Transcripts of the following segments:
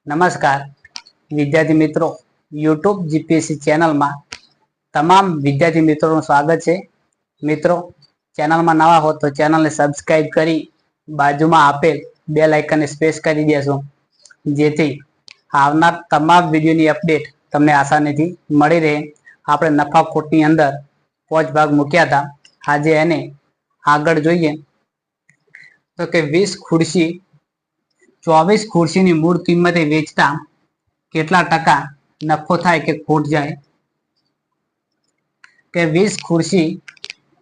નમસ્કાર વિદ્યાર્થી મિત્રો, યુટ્યુબ જીપીએસસી ચેનલમાં તમામ વિદ્યાર્થી મિત્રોનું સ્વાગત છે. મિત્રો, ચેનલમાં નવા હો તો ચેનલને સબસ્ક્રાઇબ કરી બાજુમાં આપેલ બેલ આઇકનને પ્રેસ કરી દેશો, જેથી આવનાર તમામ વિડીયોની અપડેટ તમને આસાનીથી મળી રહે. આપણે નફા ખોટની અંદર 5 ભાગ મૂક્યા હતા. આજે એને આગળ જોઈએ તો કે 20 ખુરશી 24 ખુરશીની મૂળ કિંમતે વેચતા કેટલા ટકા નફો થાય કે ખોટ જાય? કે 20 ખુરશી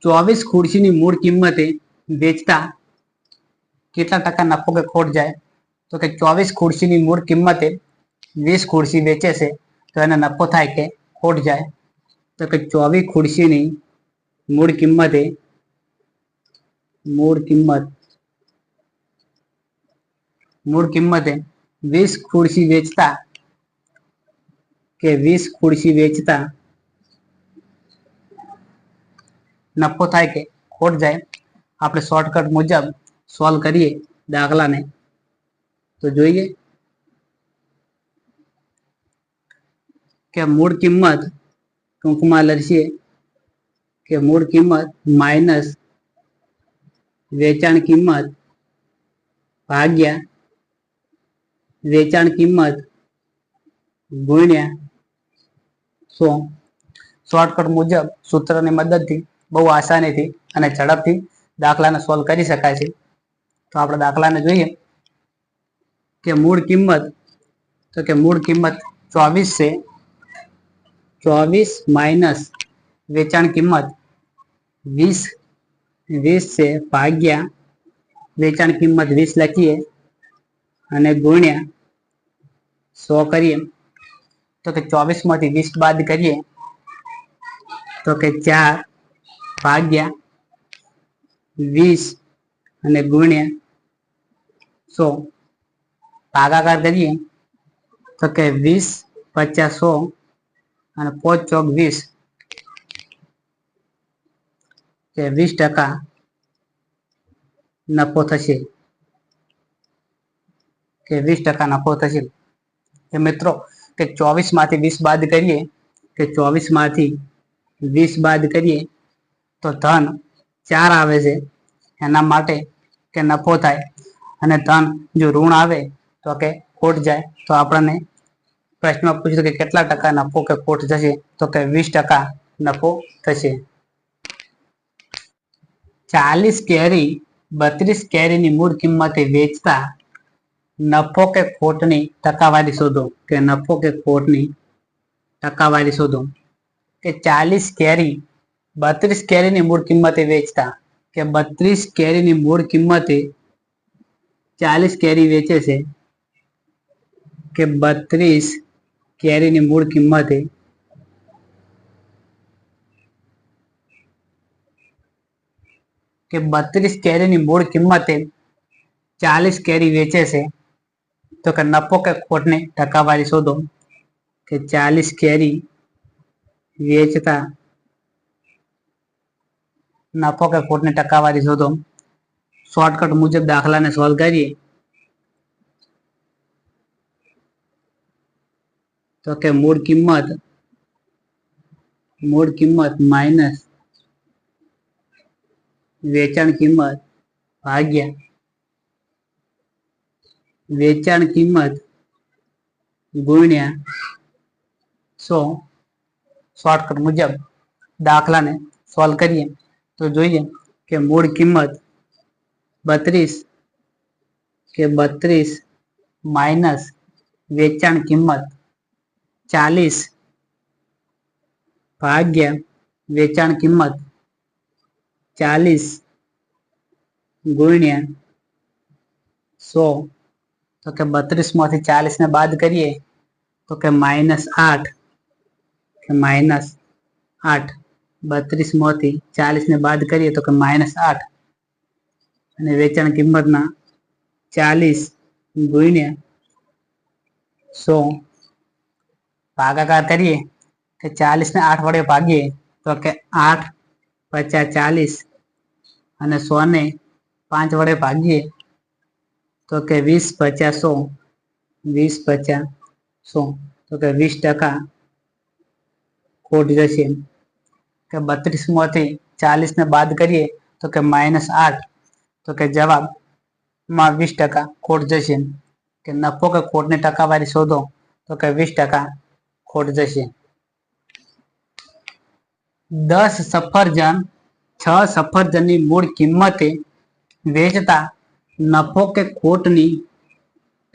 24 ખુરશીની મૂળ કિંમતે વેચતા કેટલા ટકા નફો કે ખોટ જાય? તો કે 24 ખુરશીની મૂળ કિંમતે 20 ખુરશી વેચે છે તો એને નફો થાય કે ખોટ જાય? તો કે 24 ખુરશીની મૂળ કિંમતે 20 ખુરશી વેચતા કે 20 ખુરશી વેચતા નફો થાય કે ખોટ જાય? આપણે શોર્ટકટ મુજબ સોલ્વ કરીએ દાખલાને તો જોઈએ કે મૂળ કિંમત ટૂંકમાં લખીએ કે મૂળ કિંમત માઇનસ વેચાણ કિંમત ભાગ્યા વેચાણ કિંમત ગુણ્યા 100. શોર્ટકટ મુજબ સૂત્રની મદદથી બહુ આસાનીથી અને ઝડપથી દાખલાને સોલ્વ કરી શકાય છે. તો આપણે દાખલાને જોઈએ કે મૂળ કિંમત 24 છે. 24 માઇનસ વેચાણ કિંમત 20 છે ભાગ્યા વેચાણ કિંમત 20 લખીએ અને ગુણ્યા 100 કરીએ તો કે 24 માંથી 20 બાદ કરીએ તો કે 4 ભાગ્યા 20 અને ગુણ્યા 100 ભાગાકાર કરીએ તો કે 20 50 100 અને 5 ચોક 20 કે 20% નફો થશે કે 20% નફો થશે. મિત્રો કે 24 માંથી 20 બાદ કરીએ કે 24 માંથી 20 બાદ કરીએ તો ધન 4 આવે છે, એના માટે કે નફો થાય, અને ધન જો ઋણ આવે તો કે ખોટ જાય. તો આપણને પ્રશ્નમાં પૂછ્યું કે કેટલા ટકા નફો કે ખોટ થશે? તો કે 20% નફો થશે. 40 કેરી 32 કેરીની મૂળ કિંમતે વેચતા નફો કે ખોટની ટકાવારી શોધો. કે નફો કે ખોટની ટકાવારી શોધો. કે 40 કેરી 32 કેરીની મૂળ કિંમતે વેચતા કે 32 કેરીની મૂળ કિંમતે 40 કેરી વેચે છે કે 32 કેરીની મૂળ કિંમતે 32 કેરીની મૂળ કિંમતે 40 કેરી વેચે છે તો કે નફો કે ખોટની ટકાવારી શોધો. કે 40 કેરી વેચતા નફો કે ખોટની ટકાવારી શોધો. શોર્ટકટ મુજબ દાખલાને સોલ્વ કરીએ તો કે મૂળ કિંમત માઇનસ વેચાણ કિંમત ભાગ્યા વેચાણ કિંમત ગુણ્યા 100. શોર્ટકટ મુજબ દાખલાને સોલ્વ કરીએ તો જોઈએ કે મૂળ કિંમત 32 માઇનસ વેચાણ કિંમત 40 ભાગ્યા વેચાણ કિંમત 40 ગુણ્યા 100. તો કે 32 માંથી 40 ને બાદ કરીએ તો કે -8 કે -8. 32 માંથી 40 ને બાદ કરીએ તો કે -8 અને વેચાણ કિંમતના 40 ગુણ્યા 100 ભાગાકાર કરીએ કે 40 ને 8 વડે ભાગીએ તો કે 8 50 40 અને 100 ને 5 વડે ભાગીએ તો કે 20 50 100 20 50 100 તો કે 20% ખોટ જશે કે 32 માંથી 40 ને બાદ કરીએ તો કે -8 તો કે જવાબ માં 20% ખોટ જશે કે નફો કે ખોટની ટકાવારી શોધો તો કે 20% ખોટ જશે 10 સફરજન 6 સફરજનની મૂળ કિંમતે વેચતા નફો કે ખોટની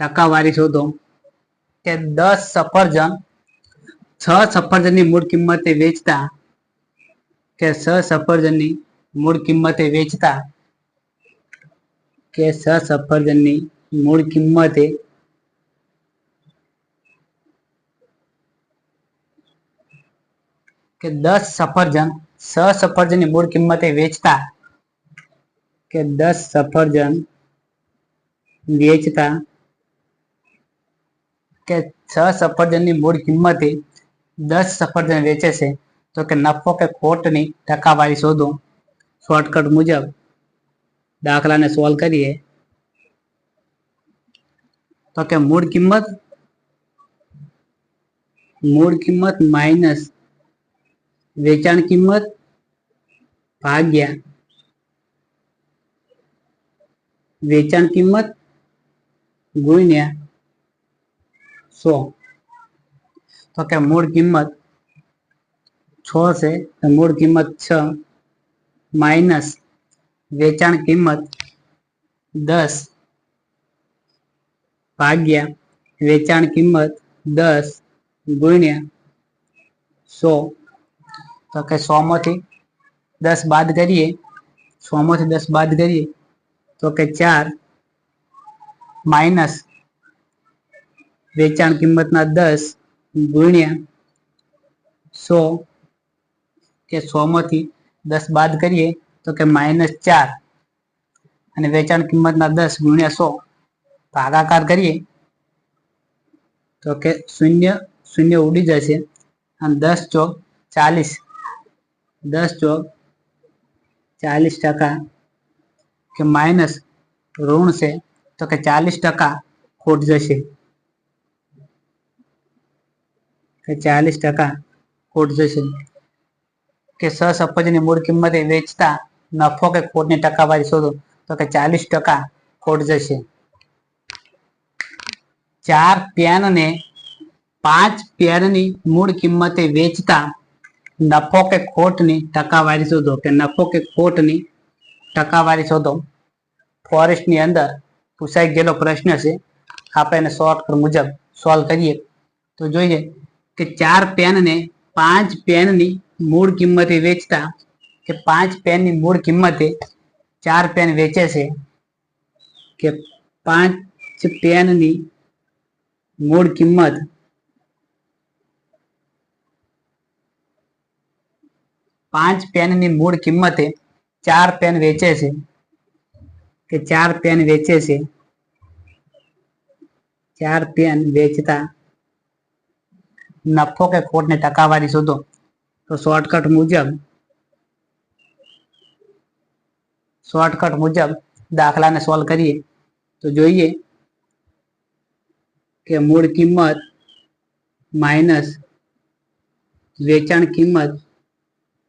ટકાવારી શોધો કે 10 સફરજન 6 સફરજનની મૂળ કિંમતે વેચતા કે 6 સફરજનની મૂળ કિંમતે વેચતા કે 6 સફરજનની મૂળ કિંમતે કે 10 સફરજન 6 સફરજનની મૂળ કિંમતે વેચતા કે 10 સફરજન વેચતા કે 6 સફરજનની મૂળ કિંમતે 10 સફરજન વેચે છે તો કે નફો કે ખોટની ટકાવારી શોધો શોર્ટકટ મુજબ દાખલાને સોલ્વ કરીએ તો કે મૂળ કિંમત માઇનસ વેચાણ કિંમત ભાગ્યા વેચાણ કિંમત ગુણ્યા 100 તો કે મૂળ કિંમત 6 છે તો મૂળ કિંમત 6 માઇનસ વેચાણ કિંમત 10 ભાગ્યા વેચાણ કિંમત 10 ગુણ્યા 100 તો કે 100 માંથી 10 બાદ કરીએ 100 માંથી 10 બાદ કરીએ તો કે 4 માઇનસ વેચાણ કિંમતના 10 ગુણ્યા 100 કે 100 માંથી 10 બાદ કરીએ તો કે -4 અને વેચાણ કિંમતના 10 ગુણ્યા 100 ભાગાકાર કરીએ તો કે 0 ઉડી જશે અને 10 ચોક 40 10 ચોક 40% કે માઇનસ ઋણ છે તો કે 40% ખોટ જશે કે 40% ખોટ જશે કે 6 સફરજનની મૂળ કિંમતે વેચતા નફો કે ખોટની ટકાવારી શોધો તો કે 40% ખોટ જશે 4 પેનને 5 પેનની મૂળ કિંમતે વેચતા નફો કે ખોટની ટકાવારી શોધો કે નફો કે ખોટની ટકાવારી શોધો ફોરેસ્ટની અંદર પૂછાઈ ગયેલો પ્રશ્ન છે આપણે એને શોર્ટકટ મુજબ સોલ્વ કરીએ તો જોઈએ કે 4 પેનને 5 પેનની મૂળ કિંમતે વેચતા કે 5 પેનની મૂળ કિંમતે 4 પેન વેચે છે કે 5 પેનની મૂળ કિંમત 5 પેનની મૂળ કિંમતે 4 પેન વેચે છે કે 4 પેન વેચે છે 4 પેન વેચતા નફો કે ખોટની ટકાવારી શોધો તો શોર્ટકટ મુજબ દાખલાને સોલ્વ કરીએ તો જોઈએ કે મૂળ કિંમત માઇનસ વેચાણ કિંમત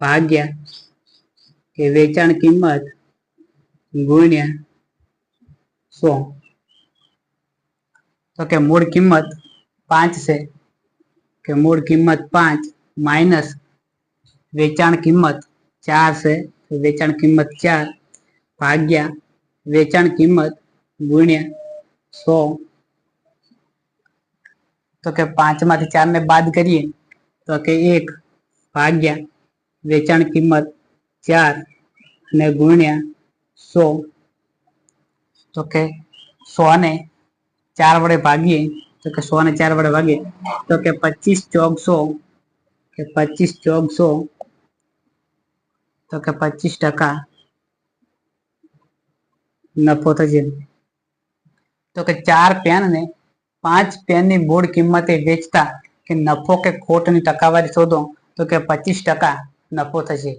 ભાગ્યા કે વેચાણ કિંમત ગુણ્યા 100 તો કે મૂળ કિંમત 5 છે કે મૂળ કિંમત 5 માઇનસ વેચાણ કિંમત 4 છે તો વેચાણ કિંમત 4 ભાગ્યા વેચાણ કિંમત ગુણ્યા 100 તો કે 5 માંથી 4 ને બાદ કરીએ તો કે 1 ભાગ્યા વેચાણ કિંમત 4 અને ગુણ્યા 100 તો કે 100 ને 4 વડે ભાગીએ તો કે 100 ને 4 વડે ભાગીએ તો કે 25 ચોક 100 કે 25 ચોક 100 તો કે 25% નફો થશે તો કે 4 પેન ને 5 પેનની મૂળ કિંમતે વેચતા કે નફો કે ખોટની ટકાવારી શોધો તો કે 25% નફો થશે